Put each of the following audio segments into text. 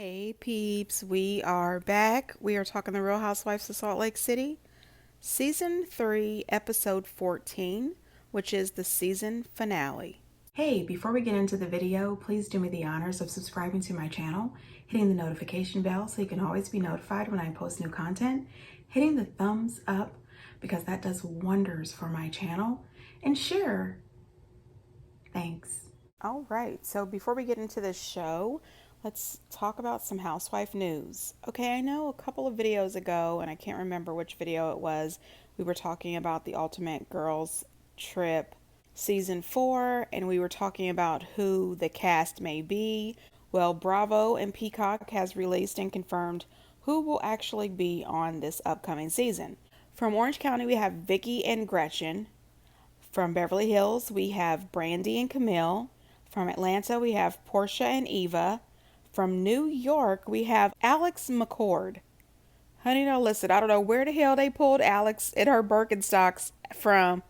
Hey peeps, we are back. We are talking The Real Housewives of Salt Lake City, Season 3, Episode 14, which is the season finale. Hey, before we get into the video, please do me the honors of subscribing to my channel, hitting the notification bell so you can always be notified when I post new content, hitting the thumbs up because that does wonders for my channel, and share. Thanks. All right, so before we get into the show, let's talk about some housewife news. Okay, I know a couple of videos ago, and I can't remember which video it was, we were talking about the Ultimate Girls Trip season 4, and we were talking about who the cast may be. Well, Bravo and Peacock has released and confirmed who will actually be on this upcoming season. From Orange County, we have Vicky and Gretchen. From Beverly Hills, we have Brandy and Camille. From Atlanta, we have Portia and Eva. From New York, we have Alex McCord. Honey, now listen, I don't know where the hell they pulled Alex in her Birkenstocks from,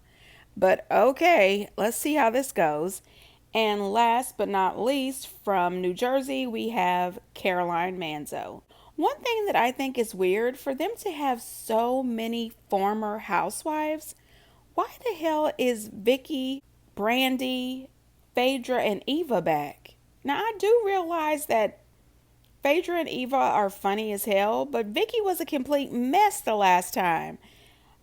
but okay, let's see how this goes. And last but not least, from New Jersey, we have Caroline Manzo. One thing that I think is weird, for them to have so many former housewives, why the hell is Vicky, Brandy, Phaedra, and Eva back? Now, I do realize that Phaedra and Eva are funny as hell, but Vicky was a complete mess the last time.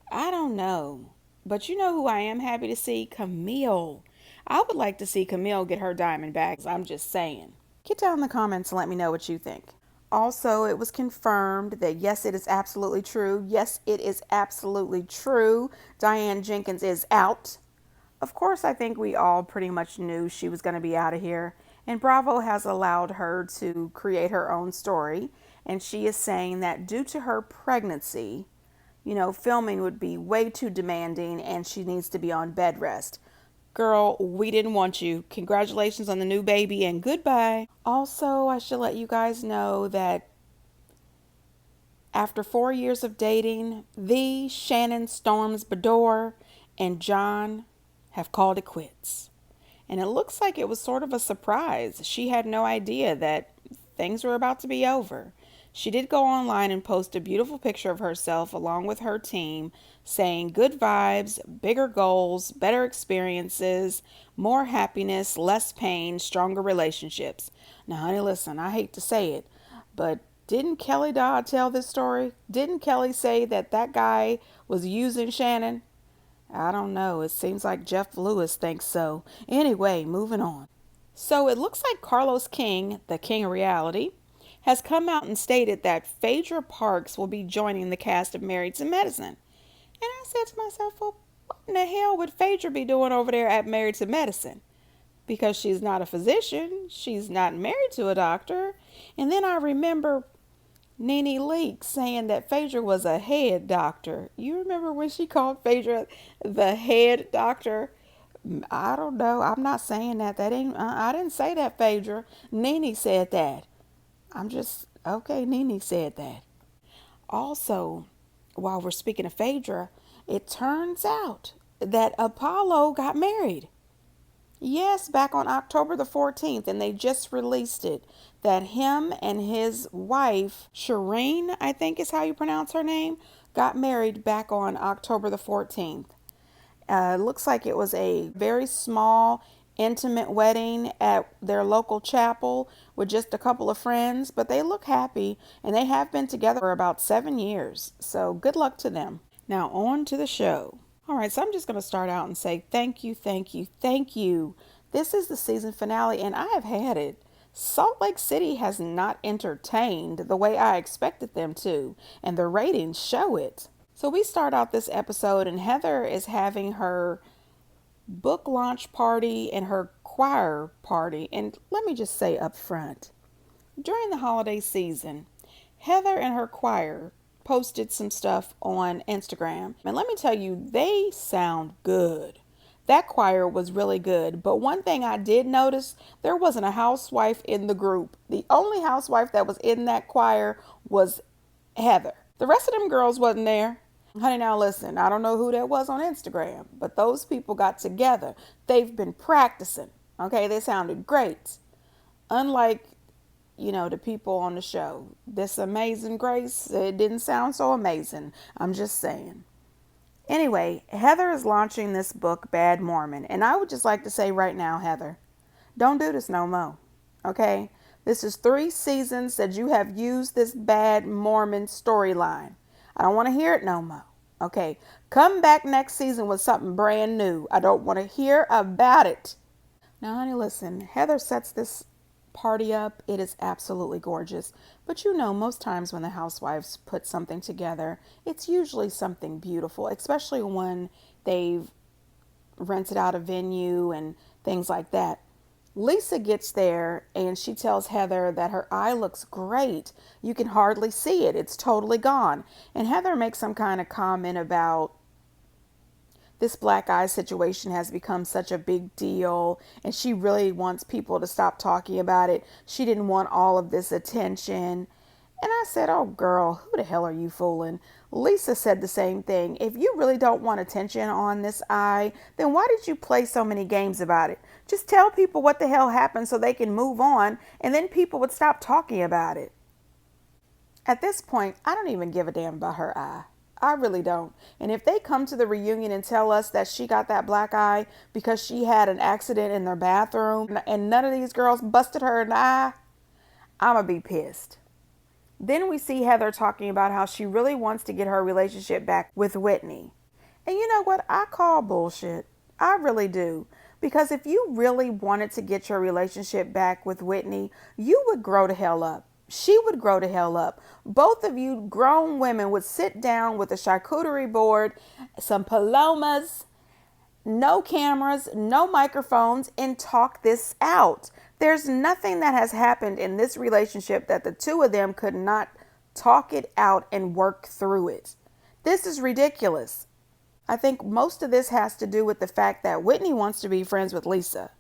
I don't know. But you know who I am happy to see? Camille. I would like to see Camille get her diamond back. I'm just saying. Get down in the comments and let me know what you think. Also, it was confirmed that yes, it is absolutely true. Yes, it is absolutely true. Diane Jenkins is out. Of course, I think we all pretty much knew she was going to be out of here. And Bravo has allowed her to create her own story. And she is saying that due to her pregnancy, filming would be way too demanding and she needs to be on bed rest. Girl, we didn't want you. Congratulations on the new baby and goodbye. Also, I should let you guys know that after 4 years of dating, the Shannon Storms Bedore and John have called it quits. And it looks like it was sort of a surprise. She had no idea that things were about to be over. She did go online and post a beautiful picture of herself along with her team saying good vibes, bigger goals, better experiences, more happiness, less pain, stronger relationships. Now, honey, listen, I hate to say it, but didn't Kelly Dodd tell this story? Didn't Kelly say that that guy was using Shannon? I don't know. It seems like Jeff Lewis thinks so. Anyway, moving on. So it looks like Carlos King, the king of reality, has come out and stated that Phaedra Parks will be joining the cast of Married to Medicine. And I said to myself, well, what in the hell would Phaedra be doing over there at Married to Medicine? Because she's not a physician. She's not married to a doctor. And then I remember Nene Leakes saying that Phaedra was a head doctor. You remember when she called Phaedra the head doctor? I don't know. I'm not saying that. That ain't. I didn't say that, Phaedra. Nene said that. I'm just okay. Nene said that. Also, while we're speaking of Phaedra, it turns out that Apollo got married. Yes, back on October the 14th, and they just released it, that him and his wife, Shireen, I think is how you pronounce her name, got married back on October the 14th. Looks like it was a very small, intimate wedding at their local chapel with just a couple of friends, but they look happy, and they have been together for about 7 years, so good luck to them. Now on to the show. All right, so I'm just going to start out and say thank you, thank you, thank you. This is the season finale, and I have had it. Salt Lake City has not entertained the way I expected them to, and the ratings show it. So we start out this episode, and Heather is having her book launch party and her choir party. And let me just say up front, during the holiday season, Heather and her choir posted some stuff on Instagram. And let me tell you, they sound good. That choir was really good. But one thing I did notice, there wasn't a housewife in the group. The only housewife that was in that choir was Heather. The rest of them girls wasn't there. Honey, now listen, I don't know who that was on Instagram, but those people got together. They've been practicing. Okay, they sounded great. Unlike the people on the show. This Amazing Grace, it didn't sound so amazing. I'm just saying. Anyway, Heather is launching this book, Bad Mormon. And I would just like to say right now, Heather, don't do this no more. Okay? This is 3 seasons that you have used this Bad Mormon storyline. I don't want to hear it no more. Okay? Come back next season with something brand new. I don't want to hear about it. Now, honey, listen. Heather sets this party up. It is absolutely gorgeous. But most times when the housewives put something together, it's usually something beautiful, especially when they've rented out a venue and things like that. Lisa gets there and she tells Heather that her eye looks great. You can hardly see it. It's totally gone. And Heather makes some kind of comment about this black eye situation has become such a big deal and she really wants people to stop talking about it. She didn't want all of this attention. And I said, oh girl, who the hell are you fooling? Lisa said the same thing. If you really don't want attention on this eye, then why did you play so many games about it? Just tell people what the hell happened so they can move on, and then people would stop talking about it. At this point, I don't even give a damn about her eye. I really don't. And if they come to the reunion and tell us that she got that black eye because she had an accident in their bathroom and none of these girls busted her in the eye, I'm going to be pissed. Then we see Heather talking about how she really wants to get her relationship back with Whitney. And you know what? I call bullshit. I really do. Because if you really wanted to get your relationship back with Whitney, you would grow the hell up. She would grow the hell up. Both of you grown women would sit down with a charcuterie board, some palomas, no cameras, no microphones, and talk this out. There's nothing that has happened in this relationship that the two of them could not talk it out and work through it. This is ridiculous. I think most of this has to do with the fact that Whitney wants to be friends with Lisa.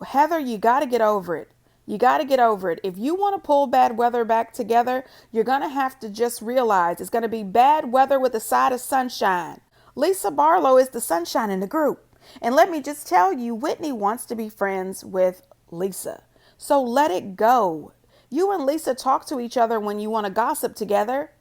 Heather, you got to get over it. You got to get over it. If you want to pull bad weather back together, you're going to have to just realize it's going to be bad weather with a side of sunshine. Lisa Barlow is the sunshine in the group. And let me just tell you, Whitney wants to be friends with Lisa. So let it go. You and Lisa talk to each other when you want to gossip together.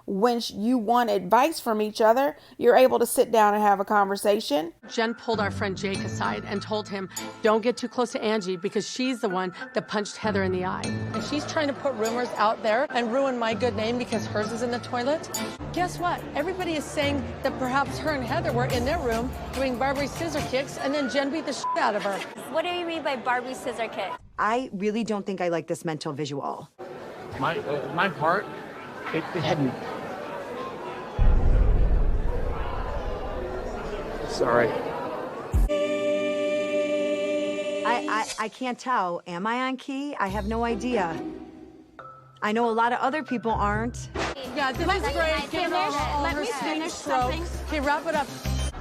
When you want advice from each other, you're able to sit down and have a conversation. Jen pulled our friend Jake aside and told him, don't get too close to Angie because she's the one that punched Heather in the eye. And she's trying to put rumors out there and ruin my good name because hers is in the toilet. Guess what? Everybody is saying that perhaps her and Heather were in their room doing Barbie scissor kicks and then Jen beat the shit out of her. What do you mean by Barbie scissor kick? I really don't think I like this mental visual. My part, it had me. Sorry. I can't tell. Am I on key? I have no idea. I know a lot of other people aren't. Yeah, this is great. Give her all Let her me finish strokes. something. Okay, wrap it up.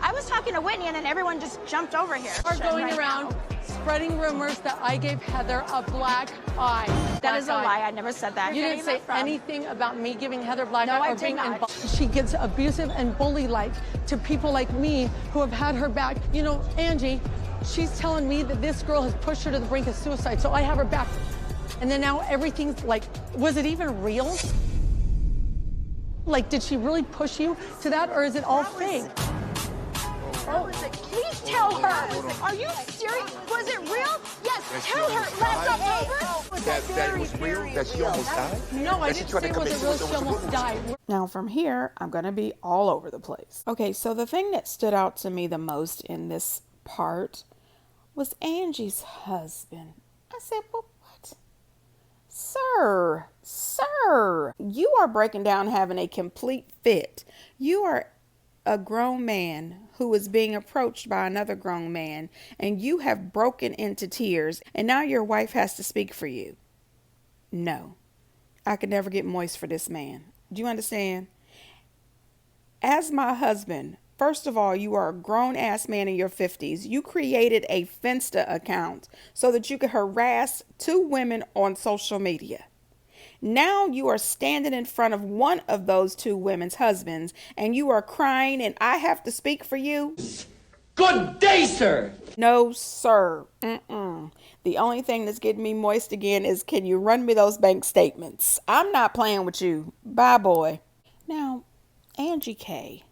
I was talking to Whitney and then everyone just jumped over here. Are going around spreading rumors that I gave Heather a black eye. That is a lie. I never said that. You didn't say anything about me giving Heather black No, eye I or did being not. involved. She gets abusive and bully-like to people like me who have had her back. You know, Angie, she's telling me that this girl has pushed her to the brink of suicide, so I have her back. And then now everything's like, was it even real? Like, did she really push you to that, or is it all fake? Please tell her. Are you serious? Was it real? Yes, tell her. Last October? That was real? That she almost died? No, I That she didn't tried say to it commit was real. She suicide? almost died. Now from here, I'm going to be all over the place. Okay, so the thing that stood out to me the most in this part was Angie's husband. I said, well, what? Sir, you are breaking down having a complete fit. You are a grown man who is being approached by another grown man, and you have broken into tears, and now your wife has to speak for you. No, I could never get moist for this man. Do you understand? As my husband, first of all, you are a grown-ass man in your 50s. You created a Finsta account so that you could harass 2 women on social media. Now you are standing in front of one of those 2 women's husbands and you are crying and I have to speak for you. Good day, sir. No, sir. Mm-mm. The only thing that's getting me moist again is, can you run me those bank statements? I'm not playing with you. Bye, boy. Now, Angie K.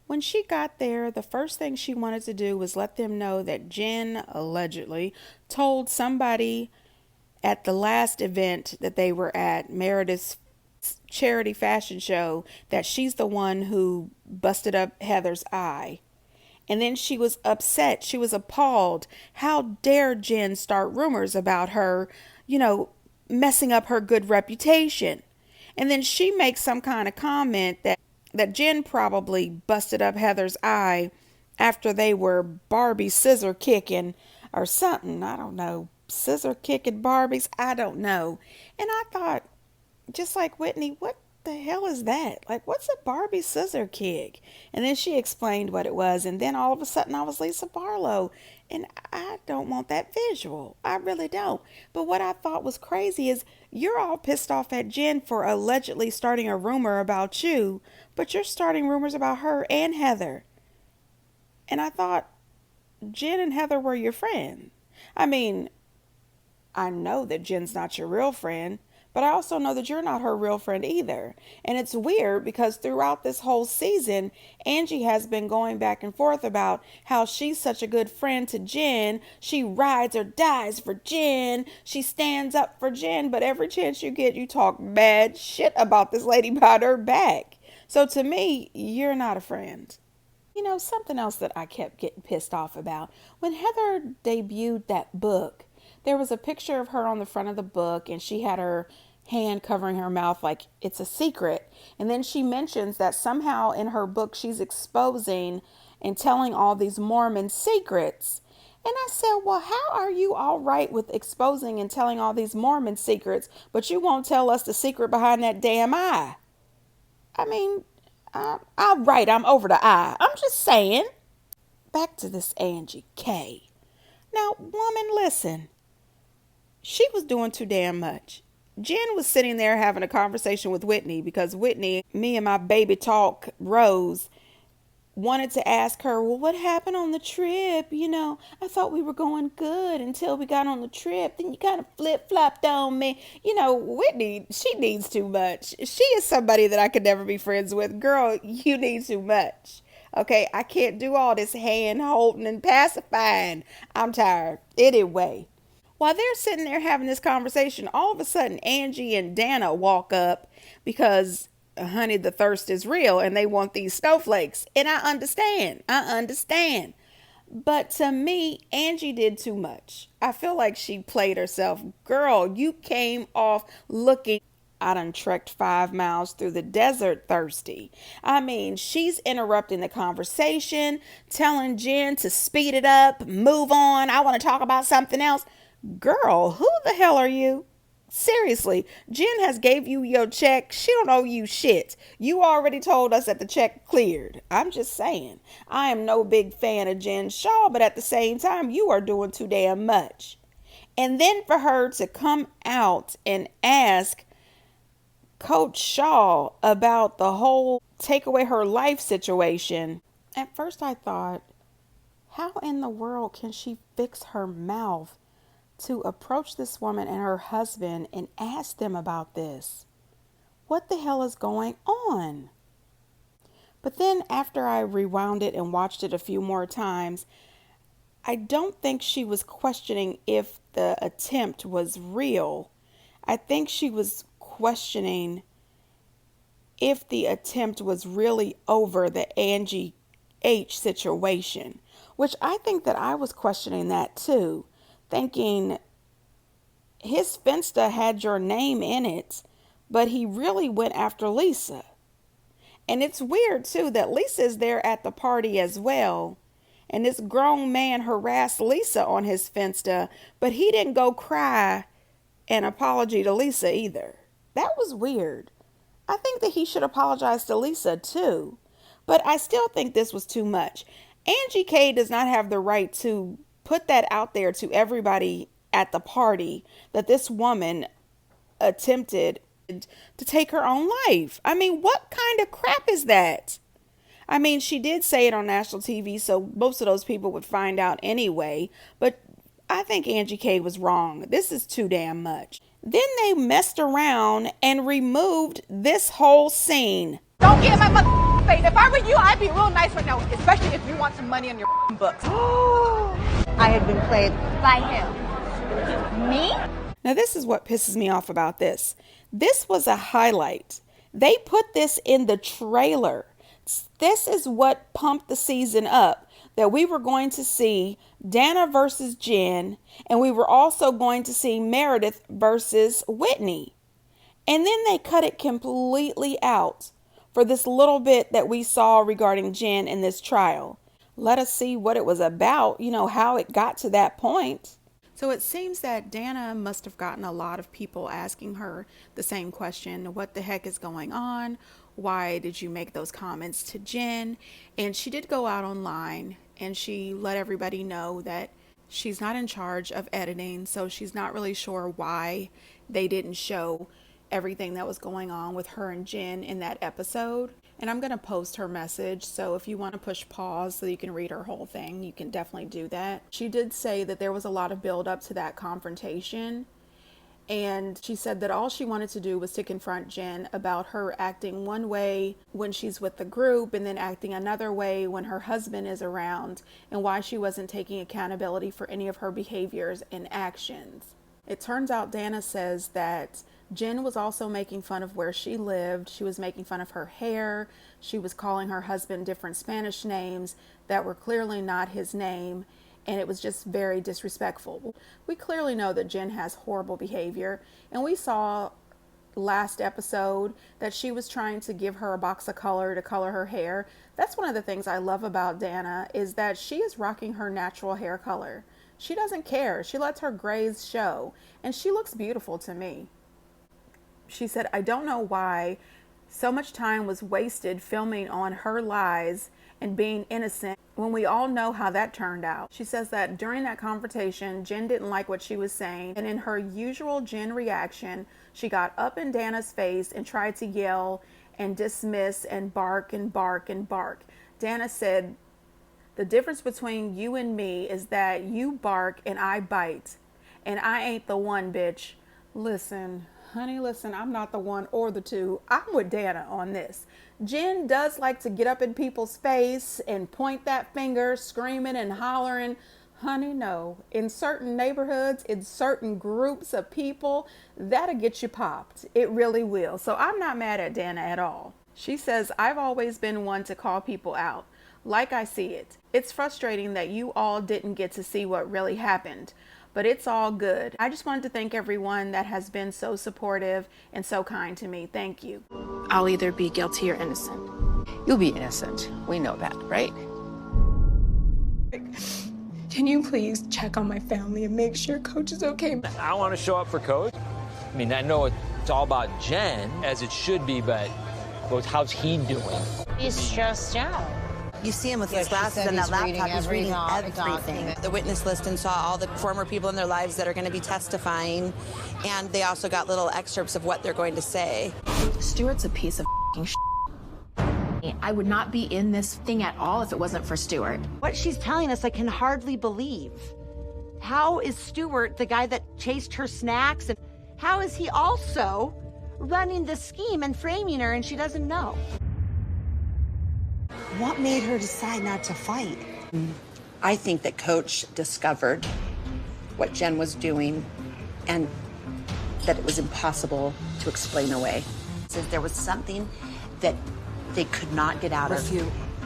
When she got there, the first thing she wanted to do was let them know that Jen allegedly told somebody at the last event that they were at, Meredith's charity fashion show, that she's the one who busted up Heather's eye. And then she was upset. She was appalled. How dare Jen start rumors about her, messing up her good reputation. And then she makes some kind of comment that Jen probably busted up Heather's eye after they were Barbie scissor kicking or something. I don't know. Scissor kicking Barbies? I don't know. And I thought, just like Whitney, what the hell is that? Like, what's a Barbie scissor kick? And then she explained what it was. And then all of a sudden I was Lisa Barlow. And I don't want that visual. I really don't. But what I thought was crazy is you're all pissed off at Jen for allegedly starting a rumor about you, but you're starting rumors about her and Heather. And I thought Jen and Heather were your friend. I mean, I know that Jen's not your real friend, but I also know that you're not her real friend either. And it's weird because throughout this whole season, Angie has been going back and forth about how she's such a good friend to Jen. She rides or dies for Jen. She stands up for Jen. But every chance you get, you talk bad shit about this lady behind her back. So to me, you're not a friend. Something else that I kept getting pissed off about. When Heather debuted that book, there was a picture of her on the front of the book, and she had her hand covering her mouth like it's a secret. And then she mentions that somehow in her book she's exposing and telling all these Mormon secrets. And I said, well, how are you all right with exposing and telling all these Mormon secrets, but you won't tell us the secret behind that damn eye? I mean, I'm right, I'm over the eye. I'm just saying. Back to this Angie K. Now, woman, listen. She was doing too damn much. Jen was sitting there having a conversation with Whitney because Whitney, me and my baby talk, Rose, wanted to ask her, well, what happened on the trip? I thought we were going good until we got on the trip. Then you kind of flip-flopped on me. Whitney, she needs too much. She is somebody that I could never be friends with. Girl, you need too much. Okay, I can't do all this hand holding and pacifying. I'm tired. Anyway. While they're sitting there having this conversation, all of a sudden Angie and Dana walk up because, honey, the thirst is real and they want these snowflakes. And I understand. But to me, Angie did too much. I feel like she played herself. Girl, you came off looking. I done trekked 5 miles through the desert thirsty. I mean, she's interrupting the conversation, telling Jen to speed it up, move on. I want to talk about something else. Girl, who the hell are you? Seriously, Jen has gave you your check. She don't owe you shit. You already told us that the check cleared. I'm just saying. I am no big fan of Jen Shaw, but at the same time, you are doing too damn much. And then for her to come out and ask Coach Shaw about the whole take away her life situation. At first I thought, how in the world can she fix her mouth to approach this woman and her husband and ask them about this? What the hell is going on? But then after I rewound it and watched it a few more times, I don't think she was questioning if the attempt was real. I think she was questioning if the attempt was really over the Angie H situation, which I think that I was questioning that too, thinking his Finsta had your name in it, but he really went after Lisa. And it's weird too that Lisa is there at the party as well. And this grown man harassed Lisa on his Finsta, but he didn't go cry an apology to Lisa either. That was weird. I think that he should apologize to Lisa too. But I still think this was too much. Angie K does not have the right to put that out there to everybody at the party that this woman attempted to take her own life. I mean, what kind of crap is that? I mean, she did say it on national TV, so most of those people would find out anyway. But I think Angie K was wrong. This is too damn much. Then they messed around and removed this whole scene. Don't get in my face. If I were you, I'd be real nice right now, especially if you want some money on your books. I had been played. By who? Me? Now, this is what pisses me off about this. This was a highlight. They put this in the trailer. This is what pumped the season up, that we were going to see Dana versus Jen, and we were also going to see Meredith versus Whitney. And then they cut it completely out for this little bit that we saw regarding Jen in this trial. Let us see what it was about, how it got to that point. So it seems that Dana must have gotten a lot of people asking her the same question. What the heck is going on? Why did you make those comments to Jen? And she did go out online and she let everybody know that she's not in charge of editing, so she's not really sure why they didn't show everything that was going on with her and Jen in that episode. And I'm going to post her message, so if you want to push pause so you can read her whole thing, you can definitely do that. She did say that there was a lot of build up to that confrontation, and she said that all she wanted to do was to confront Jen about her acting one way when she's with the group and then acting another way when her husband is around, and why she wasn't taking accountability for any of her behaviors and actions. It turns out Dana says that Jen was also making fun of where she lived. She was making fun of her hair. She was calling her husband different Spanish names that were clearly not his name. And it was just very disrespectful. We clearly know that Jen has horrible behavior. And we saw last episode that she was trying to give her a box of color to color her hair. That's one of the things I love about Dana, is that she is rocking her natural hair color. She doesn't care. She lets her grays show. And she looks beautiful to me. She said, I don't know why so much time was wasted filming on her lies and being innocent when we all know how that turned out. She says that during that confrontation, Jen didn't like what she was saying. And in her usual Jen reaction, she got up in Dana's face and tried to yell and dismiss and bark and bark and bark. Dana said, the difference between you and me is that you bark and I bite. And I ain't the one, bitch. Listen, honey, listen, I'm not the one or the two. I'm with Dana on this. Jen does like to get up in people's face and point that finger, screaming and hollering. Honey, no. In certain neighborhoods, in certain groups of people, that'll get you popped. It really will. So I'm not mad at Dana at all. She says, I've always been one to call people out like I see it. It's frustrating that you all didn't get to see what really happened. But it's all good. I just wanted to thank everyone that has been so supportive and so kind to me. Thank you. I'll either be guilty or innocent. You'll be innocent. We know that, right? Can you please check on my family and make sure Coach is okay? I want to show up for Coach. I mean, I know it's all about Jen, as it should be, but how's he doing? He's stressed out. You see him with his glasses and that laptop. He's reading everything. The witness list and saw all the former people in their lives that are going to be testifying. And they also got little excerpts of what they're going to say. Stuart's a piece of shit. I would not be in this thing at all if it wasn't for Stuart. What she's telling us, I can hardly believe. How is Stuart the guy that chased her snacks? And how is he also running the scheme and framing her and she doesn't know? What made her decide not to fight? I think that Coach discovered what Jen was doing and that it was impossible to explain away. So there was something that they could not get out of.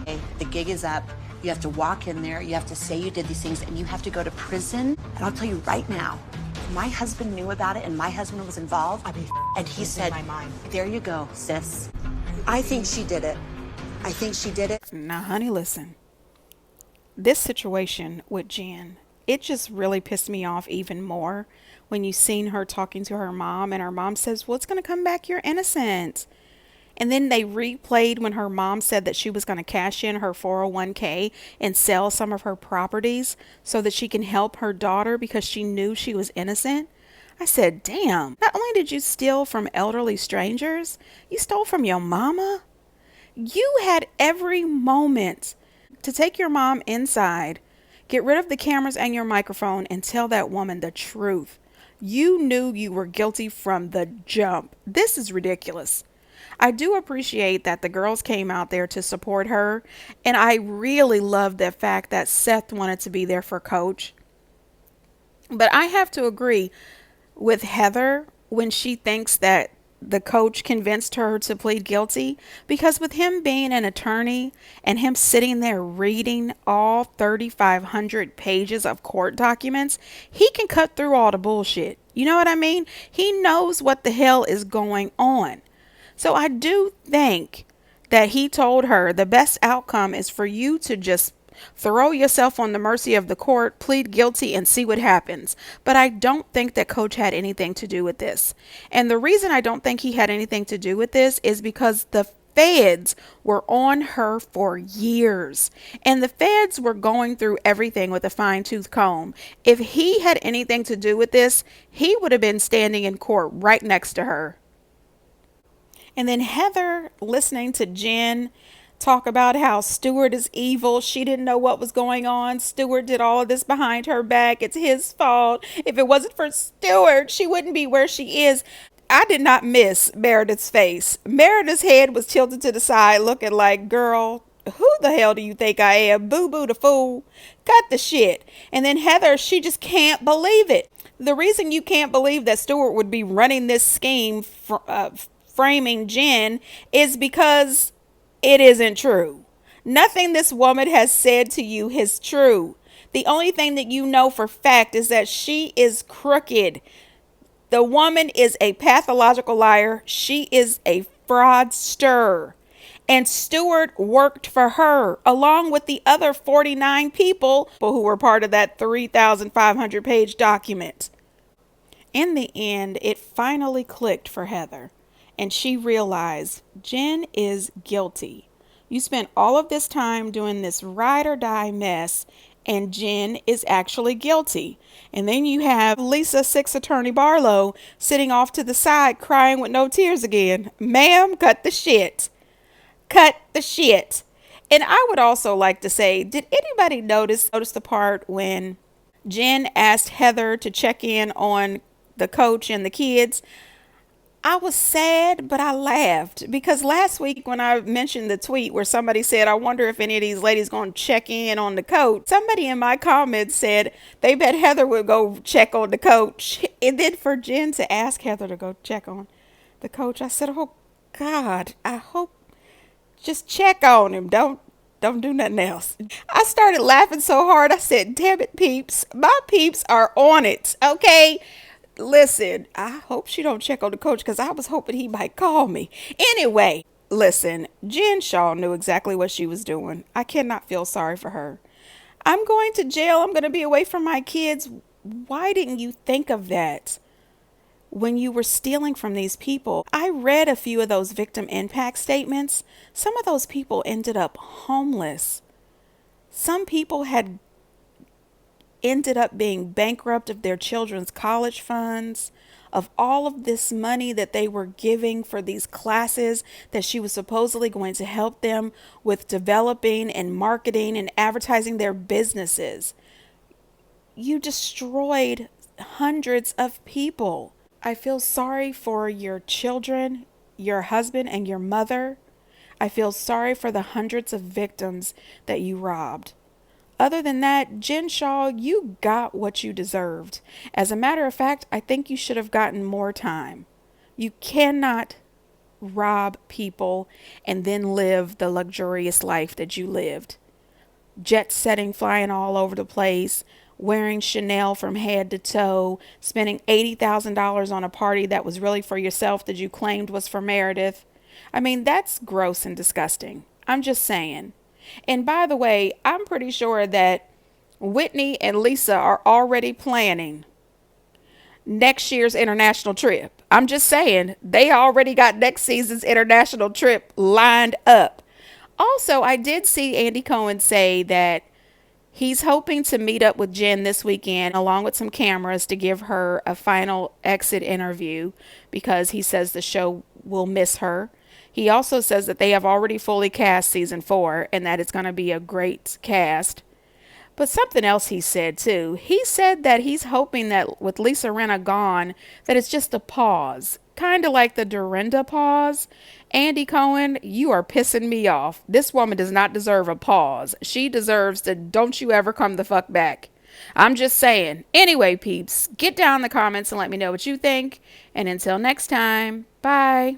Okay, the gig is up. You have to walk in there. You have to say you did these things and you have to go to prison. And I'll tell you right now, my husband knew about it and my husband was involved. And he said, there you go, sis. I think she did it. I think she did it. Now, honey, listen. This situation with Jen, it just really pissed me off even more when you seen her talking to her mom and her mom says, well, it's going to come back. You're innocent. And then they replayed when her mom said that she was going to cash in her 401k and sell some of her properties so that she can help her daughter because she knew she was innocent. I said, damn, not only did you steal from elderly strangers, you stole from your mama. You had every moment to take your mom inside, get rid of the cameras and your microphone, and tell that woman the truth. You knew you were guilty from the jump. This is ridiculous. I do appreciate that the girls came out there to support her, and I really love the fact that Seth wanted to be there for Coach. But I have to agree with Heather when she thinks that the coach convinced her to plead guilty, because with him being an attorney and him sitting there reading all 3,500 pages of court documents, he can cut through all the bullshit. You know what I mean? He knows what the hell is going on. So I do think that he told her the best outcome is for you to just throw yourself on the mercy of the court, plead guilty, and see what happens. But I don't think that Coach had anything to do with this. And the reason I don't think he had anything to do with this is because the feds were on her for years. And the feds were going through everything with a fine-tooth comb. If he had anything to do with this, he would have been standing in court right next to her. And then Heather listening to Jen talk about how Stewart is evil. She didn't know what was going on. Stewart did all of this behind her back. It's his fault. If it wasn't for Stewart, she wouldn't be where she is. I did not miss Meredith's face. Meredith's head was tilted to the side looking like, girl, who the hell do you think I am? Boo-boo the fool. Cut the shit. And then Heather, she just can't believe it. The reason you can't believe that Stewart would be running this scheme framing Jen is because it isn't true. Nothing this woman has said to you is true. The only thing that you know for fact is that she is crooked. The woman is a pathological liar. She is a fraudster. And Stewart worked for her along with the other 49 people who were part of that 3,500 page document. In the end, it finally clicked for Heather. And she realized Jen is guilty. You spent all of this time doing this ride or die mess, and Jen is actually guilty. And then you have Lisa Six Attorney Barlow sitting off to the side crying with no tears again. Ma'am, cut the shit. Cut the shit. And I would also like to say, did anybody notice the part when Jen asked Heather to check in on the coach and the kids? I was sad, but I laughed because last week when I mentioned the tweet where somebody said, I wonder if any of these ladies going to check in on the coach. Somebody in my comments said they bet Heather would go check on the coach. And then for Jen to ask Heather to go check on the coach, I said, oh God, I hope just check on him. Don't do nothing else. I started laughing so hard. I said, damn it, peeps. My peeps are on it. Okay. Listen, I hope she don't check on the coach because I was hoping he might call me. Anyway, listen, Jen Shaw knew exactly what she was doing. I cannot feel sorry for her. I'm going to jail. I'm going to be away from my kids. Why didn't you think of that when you were stealing from these people? I read a few of those victim impact statements. Some of those people ended up homeless. Some people had ended up being bankrupt of their children's college funds, of all of this money that they were giving for these classes that she was supposedly going to help them with developing and marketing and advertising their businesses. You destroyed hundreds of people. I feel sorry for your children, your husband, and your mother. I feel sorry for the hundreds of victims that you robbed. Other than that, Jen Shaw, you got what you deserved. As a matter of fact, I think you should have gotten more time. You cannot rob people and then live the luxurious life that you lived. Jet setting, flying all over the place, wearing Chanel from head to toe, spending $80,000 on a party that was really for yourself that you claimed was for Meredith. I mean, that's gross and disgusting. I'm just saying. And by the way, I'm pretty sure that Whitney and Lisa are already planning next year's international trip. I'm just saying, they already got next season's international trip lined up. Also, I did see Andy Cohen say that he's hoping to meet up with Jen this weekend along with some cameras to give her a final exit interview because he says the show will miss her. He also says that they have already fully cast season 4 and that it's going to be a great cast. But something else he said too. He said that he's hoping that with Lisa Rinna gone, that it's just a pause. Kind of like the Dorinda pause. Andy Cohen, you are pissing me off. This woman does not deserve a pause. She deserves to don't you ever come the fuck back. I'm just saying. Anyway, peeps, get down in the comments and let me know what you think. And until next time, bye.